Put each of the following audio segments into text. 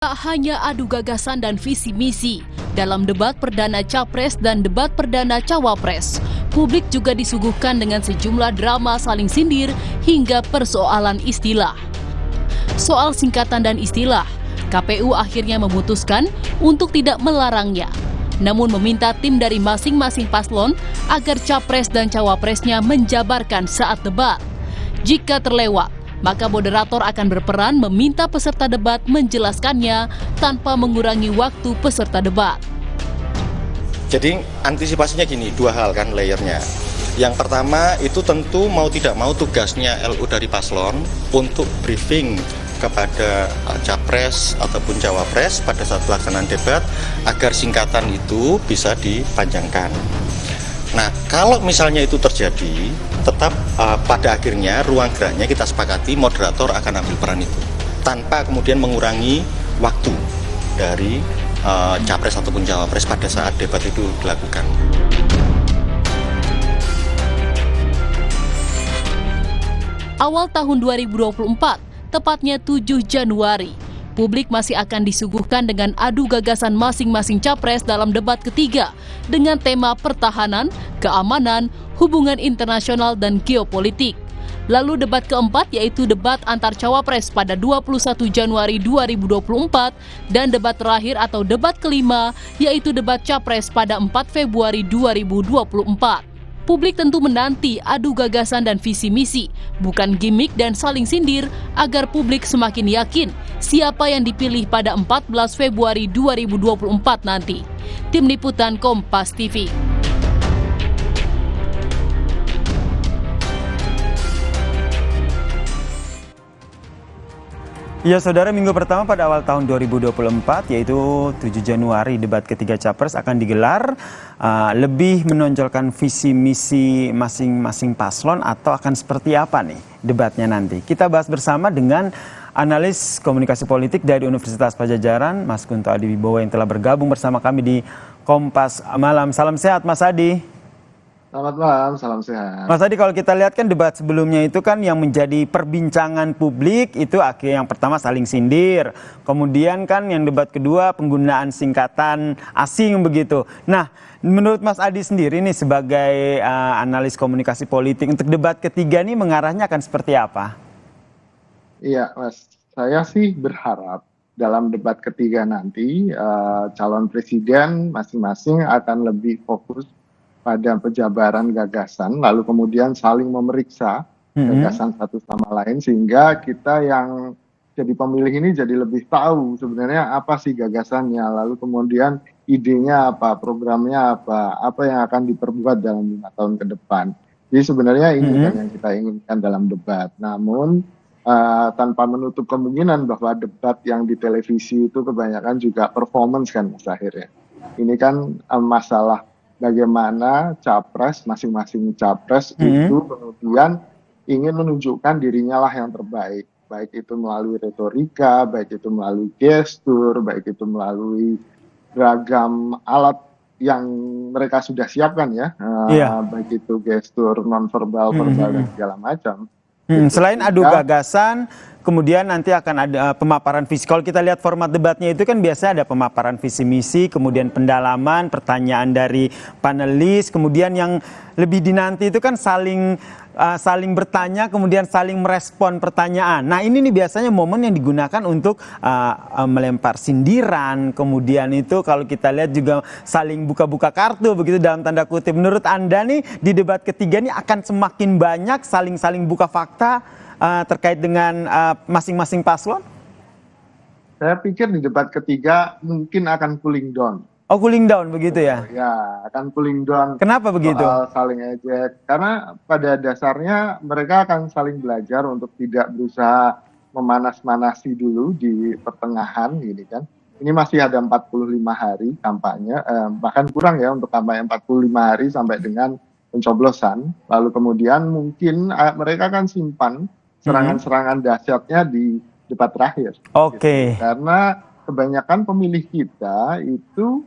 Tak hanya adu gagasan dan visi misi, dalam debat perdana Capres dan debat perdana Cawapres, publik juga disuguhkan dengan sejumlah drama saling sindir hingga persoalan istilah. Soal singkatan dan istilah, KPU akhirnya memutuskan untuk tidak melarangnya, namun meminta tim dari masing-masing paslon agar Capres dan Cawapresnya menjabarkan saat debat. Jika terlewat, maka moderator akan berperan meminta peserta debat menjelaskannya tanpa mengurangi waktu peserta debat. Jadi antisipasinya gini, dua hal kan layernya. Yang pertama itu tentu mau tidak mau tugasnya LU dari paslon untuk briefing kepada Capres ataupun Cawapres pada saat pelaksanaan debat agar singkatan itu bisa dipanjangkan. Nah, kalau misalnya itu terjadi, tetap pada akhirnya ruang geraknya kita sepakati moderator akan ambil peran itu tanpa kemudian mengurangi waktu dari Capres ataupun Cawapres pada saat debat itu dilakukan. Awal tahun 2024, tepatnya 7 Januari, publik masih akan disuguhkan dengan adu gagasan masing-masing capres dalam debat ketiga dengan tema pertahanan, keamanan, hubungan internasional, dan geopolitik. Lalu debat keempat yaitu debat antar cawapres pada 21 Januari 2024 dan debat terakhir atau debat kelima yaitu debat capres pada 4 Februari 2024. Publik tentu menanti adu gagasan dan visi misi, bukan gimmick dan saling sindir, agar publik semakin yakin siapa yang dipilih pada 14 Februari 2024 nanti. Tim Liputan Kompas TV. Ya saudara, minggu pertama pada awal tahun 2024 yaitu 7 Januari debat ketiga Capres akan digelar. Lebih menonjolkan visi misi masing-masing paslon atau akan seperti apa nih debatnya nanti? Kita bahas bersama dengan analis komunikasi politik dari Universitas Padjadjaran, Mas Kunto Adiwibowo yang telah bergabung bersama kami di Kompas Malam. Salam sehat Mas Adi. Selamat malam, salam sehat. Mas Adi, kalau kita lihat kan debat sebelumnya itu kan yang menjadi perbincangan publik itu akhirnya yang pertama saling sindir. Kemudian kan yang debat kedua penggunaan singkatan asing begitu. Nah, menurut Mas Adi sendiri nih sebagai analis komunikasi politik untuk debat ketiga nih mengarahnya akan seperti apa? Iya Mas, saya sih berharap dalam debat ketiga nanti calon presiden masing-masing akan lebih fokus pada penjabaran gagasan, lalu kemudian saling memeriksa gagasan satu sama lain, sehingga kita yang jadi pemilih ini jadi lebih tahu sebenarnya apa sih gagasannya, lalu kemudian idenya apa, programnya apa yang akan diperbuat dalam 5 tahun ke depan. Jadi sebenarnya ini kan yang kita inginkan dalam debat. Namun tanpa menutup kemungkinan bahwa debat yang di televisi itu kebanyakan juga performance kan Mas akhirnya. Ini kan masalah bagaimana capres, masing-masing capres itu kemudian ingin menunjukkan dirinya lah yang terbaik. Baik itu melalui retorika, baik itu melalui gestur, baik itu melalui beragam alat yang mereka sudah siapkan ya. Baik itu gestur, nonverbal, verbal, dan segala macam. Selain adu gagasan, kemudian nanti akan ada pemaparan visi. Kalau kita lihat format debatnya itu kan biasanya ada pemaparan visi misi, kemudian pendalaman, pertanyaan dari panelis, kemudian yang lebih dinanti itu kan saling bertanya, kemudian saling merespon pertanyaan. Nah ini nih biasanya momen yang digunakan untuk melempar sindiran, kemudian itu kalau kita lihat juga saling buka-buka kartu begitu dalam tanda kutip. Menurut Anda nih di debat ketiga nih akan semakin banyak saling buka fakta terkait dengan masing-masing paslon? Saya pikir di debat ketiga mungkin akan cooling down. Oh, cooling down begitu ya? Ya, akan cooling down. Kenapa begitu? Soal saling ejek. Karena pada dasarnya mereka akan saling belajar untuk tidak berusaha memanas-manasi dulu di pertengahan gini kan. Ini masih ada 45 hari kampanye, bahkan kurang ya untuk kampanye 45 hari sampai dengan pencoblosan. Lalu kemudian mungkin mereka akan simpan serangan-serangan dahsyatnya di debat terakhir. Oke. Gitu. Karena kebanyakan pemilih kita itu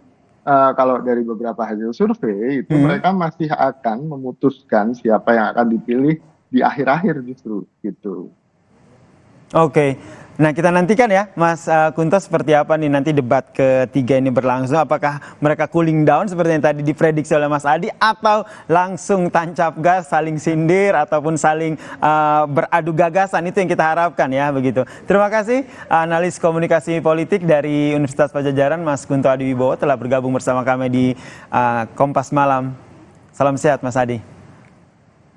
kalau dari beberapa hasil survei itu mereka masih akan memutuskan siapa yang akan dipilih di akhir-akhir justru gitu. Oke. Nah, kita nantikan ya, Mas Kunto, seperti apa nih nanti debat ketiga ini berlangsung. Apakah mereka cooling down seperti yang tadi diprediksi oleh Mas Adi, atau langsung tancap gas, saling sindir, ataupun saling beradu gagasan. Itu yang kita harapkan ya, begitu. Terima kasih analis komunikasi politik dari Universitas Padjadjaran, Mas Kunto Adiwibowo, telah bergabung bersama kami di Kompas Malam. Salam sehat, Mas Adi.